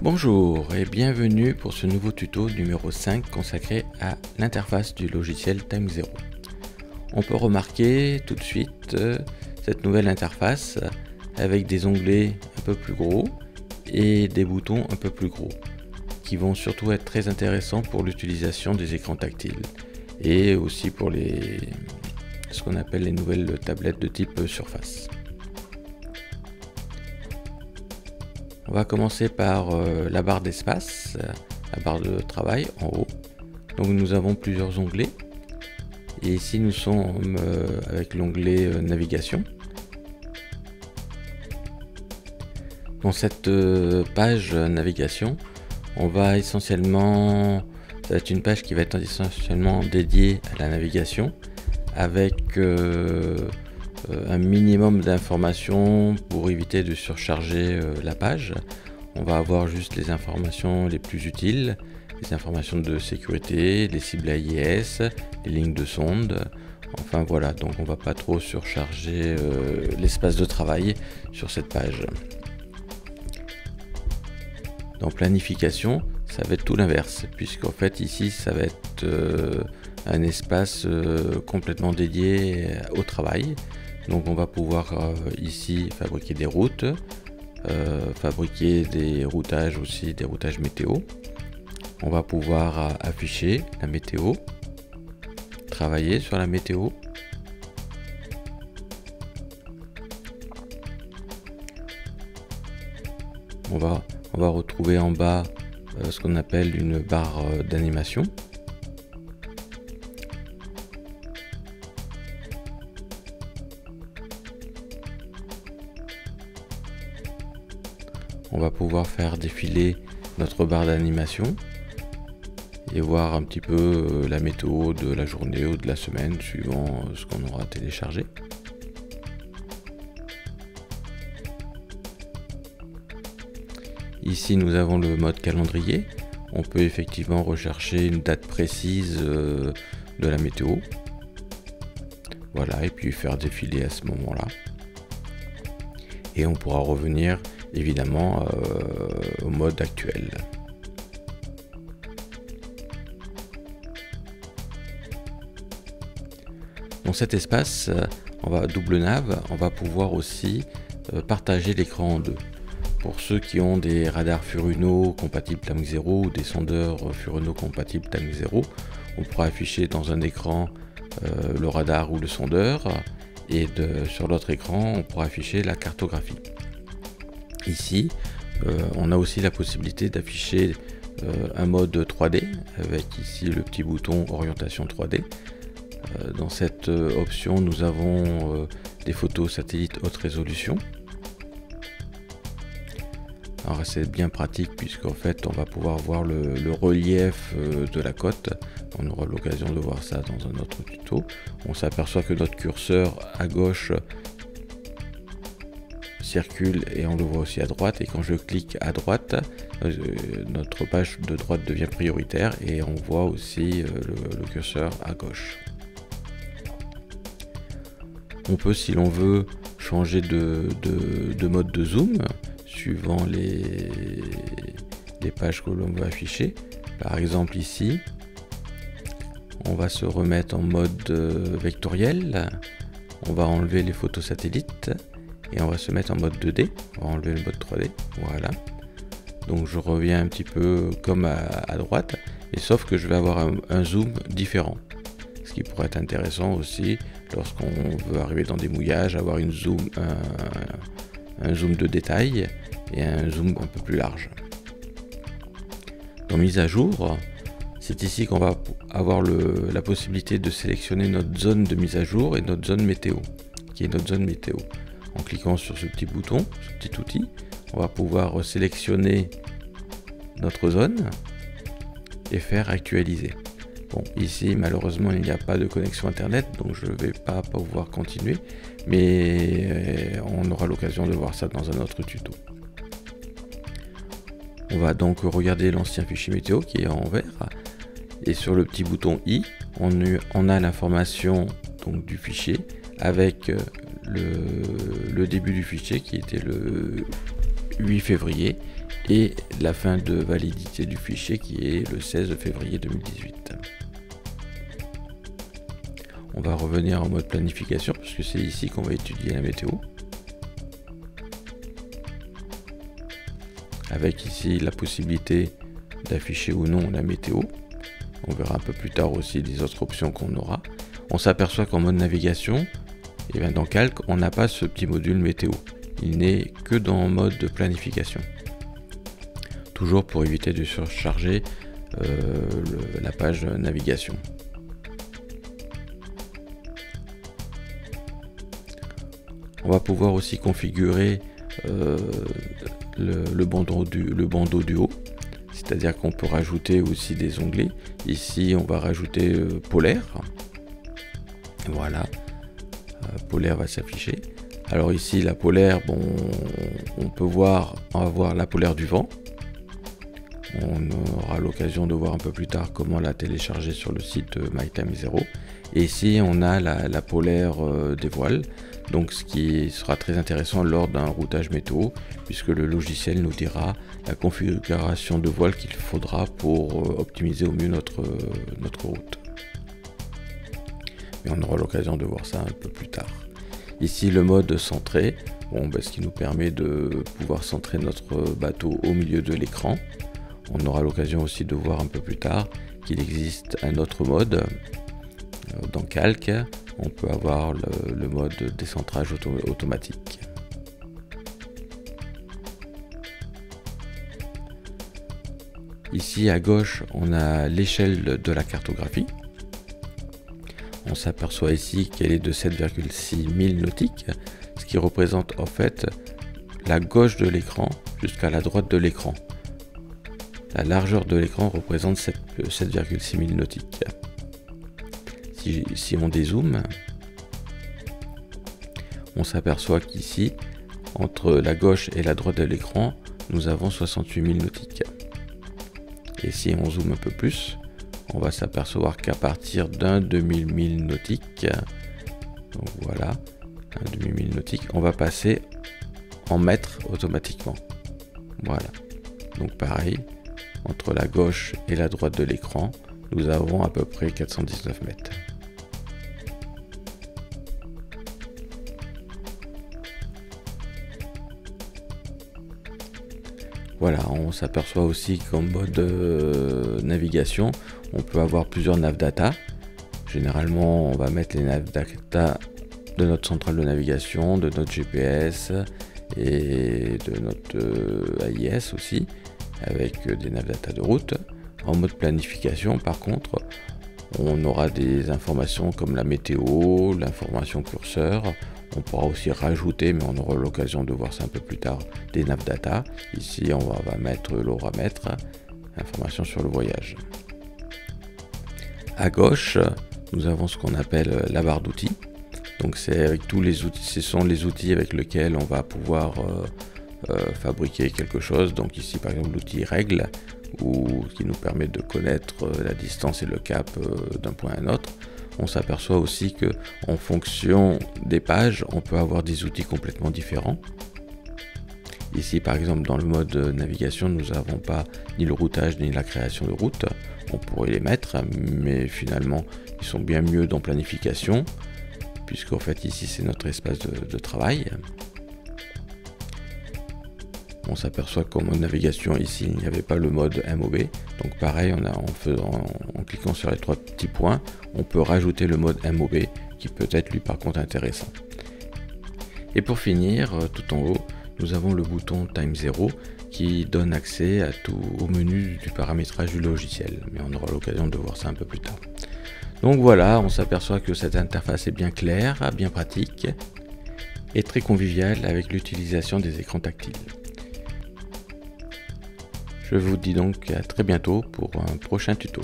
Bonjour et bienvenue pour ce nouveau tuto numéro 5 consacré à l'interface du logiciel TimeZero. On peut remarquer tout de suite cette nouvelle interface avec des onglets un peu plus gros et des boutons un peu plus gros qui vont surtout être très intéressants pour l'utilisation des écrans tactiles et aussi pour ce qu'on appelle les nouvelles tablettes de type Surface. On va commencer par la barre d'espace, la barre de travail en haut. Donc nous avons plusieurs onglets. Et ici nous sommes avec l'onglet navigation. Dans cette page navigation, on va essentiellement, ça va être une page qui va être essentiellement dédiée à la navigation avec un minimum d'informations pour éviter de surcharger la page. On va avoir juste les informations les plus utiles, les informations de sécurité, les cibles AIS, les lignes de sonde. Enfin voilà, donc on va pas trop surcharger l'espace de travail sur cette page. Dans planification, ça va être tout l'inverse, puisqu'en fait ici ça va être un espace complètement dédié au travail. Donc on va pouvoir ici fabriquer des routes, fabriquer des routages aussi, des routages météo. On va pouvoir afficher la météo, travailler sur la météo. On va retrouver en bas ce qu'on appelle une barre d'animation. On va pouvoir faire défiler notre barre d'animation et voir un petit peu la météo de la journée ou de la semaine suivant ce qu'on aura téléchargé. Ici nous avons le mode calendrier. On peut effectivement rechercher une date précise de la météo. Voilà, et puis faire défiler à ce moment-là. Et on pourra revenir évidemment au mode actuel. Dans cet espace, on va double nav, on va pouvoir aussi partager l'écran en deux. Pour ceux qui ont des radars Furuno compatibles TimeZero ou des sondeurs Furuno compatibles TimeZero, on pourra afficher dans un écran le radar ou le sondeur, et sur l'autre écran on pourra afficher la cartographie. Ici on a aussi la possibilité d'afficher un mode 3D avec ici le petit bouton orientation 3D. Dans cette option nous avons des photos satellites haute résolution. Alors c'est bien pratique puisqu'en fait on va pouvoir voir le relief de la côte. On aura l'occasion de voir ça dans un autre tuto. On s'aperçoit que notre curseur à gauche circule et on le voit aussi à droite, et quand je clique à droite notre page de droite devient prioritaire et on voit aussi le curseur à gauche. On peut, si l'on veut, changer de mode de zoom suivant les pages que l'on veut afficher. Par exemple ici on va se remettre en mode vectoriel, on va enlever les photos satellites et on va se mettre en mode 2D, on va enlever le mode 3D, voilà. Donc je reviens un petit peu comme à droite, et sauf que je vais avoir un zoom différent. Ce qui pourrait être intéressant aussi lorsqu'on veut arriver dans des mouillages, avoir un zoom de détail et un zoom un peu plus large. Dans mise à jour, c'est ici qu'on va avoir la possibilité de sélectionner notre zone de mise à jour et notre zone météo, qui est notre zone météo. En cliquant sur ce petit bouton, ce petit outil, on va pouvoir sélectionner notre zone et faire actualiser. Bon, ici malheureusement il n'y a pas de connexion internet, donc je ne vais pas pouvoir continuer, mais on aura l'occasion de voir ça dans un autre tuto. On va donc regarder l'ancien fichier météo qui est en vert, et sur le petit bouton I, on a l'information donc du fichier avec le début du fichier qui était le 8 février et la fin de validité du fichier qui est le 16 février 2018. On va revenir en mode planification puisque c'est ici qu'on va étudier la météo. Avec ici la possibilité d'afficher ou non la météo. On verra un peu plus tard aussi les autres options qu'on aura. On s'aperçoit qu'en mode navigation, et bien dans Calc, on n'a pas ce petit module météo. Il n'est que dans mode de planification. Toujours pour éviter de surcharger la page navigation. On va pouvoir aussi configurer le bandeau du haut, c'est-à-dire qu'on peut rajouter aussi des onglets. Ici on va rajouter polaire. Voilà, polaire va s'afficher. Alors ici la polaire, bon, on va voir la polaire du vent. On aura l'occasion de voir un peu plus tard comment la télécharger sur le site MyTime0. Et ici on a la polaire des voiles, donc ce qui sera très intéressant lors d'un routage météo, puisque le logiciel nous dira la configuration de voile qu'il faudra pour optimiser au mieux notre route. Mais on aura l'occasion de voir ça un peu plus tard. Ici le mode centré, bon, ce qui nous permet de pouvoir centrer notre bateau au milieu de l'écran. On aura l'occasion aussi de voir un peu plus tard qu'il existe un autre mode. Dans Calc, on peut avoir le mode décentrage automatique. Ici à gauche, on a l'échelle de la cartographie. On s'aperçoit ici qu'elle est de 7,6 milles nautiques, ce qui représente en fait la gauche de l'écran jusqu'à la droite de l'écran. La largeur de l'écran représente 7,6 milles nautiques. Si on dézoome, on s'aperçoit qu'ici, entre la gauche et la droite de l'écran, nous avons 68 milles nautiques. Et si on zoome un peu plus, on va s'apercevoir qu'à partir d'un demi-mille nautique, donc voilà, un demi-mille nautique, on va passer en mètres automatiquement. Voilà. Donc pareil, entre la gauche et la droite de l'écran, nous avons à peu près 419 mètres. Voilà, on s'aperçoit aussi qu'en mode navigation, on peut avoir plusieurs navdata. Généralement, on va mettre les navdata de notre centrale de navigation, de notre GPS et de notre AIS aussi, avec des navdata de route. En mode planification, par contre, on aura des informations comme la météo, l'information curseur. On pourra aussi rajouter, mais on aura l'occasion de voir ça un peu plus tard, des navdata. Ici, on va mettre l'horomètre, information sur le voyage. À gauche, nous avons ce qu'on appelle la barre d'outils. Donc c'est avec tous les outils, ce sont les outils avec lesquels on va pouvoir fabriquer quelque chose. Donc ici, par exemple, l'outil règle, qui nous permet de connaître la distance et le cap d'un point à un autre. On s'aperçoit aussi que en fonction des pages, on peut avoir des outils complètement différents. Ici, par exemple, dans le mode navigation, nous n'avons pas ni le routage ni la création de route. On pourrait les mettre, mais finalement, ils sont bien mieux dans planification, puisqu'en fait, ici, c'est notre espace de travail. On s'aperçoit qu'en mode navigation, ici, il n'y avait pas le mode MOB. Donc pareil, en cliquant sur les trois petits points, on peut rajouter le mode MOB, qui peut être lui par contre intéressant. Et pour finir, tout en haut, nous avons le bouton Time 0 qui donne accès au menu du paramétrage du logiciel. Mais on aura l'occasion de voir ça un peu plus tard. Donc voilà, on s'aperçoit que cette interface est bien claire, bien pratique et très conviviale avec l'utilisation des écrans tactiles. Je vous dis donc à très bientôt pour un prochain tuto.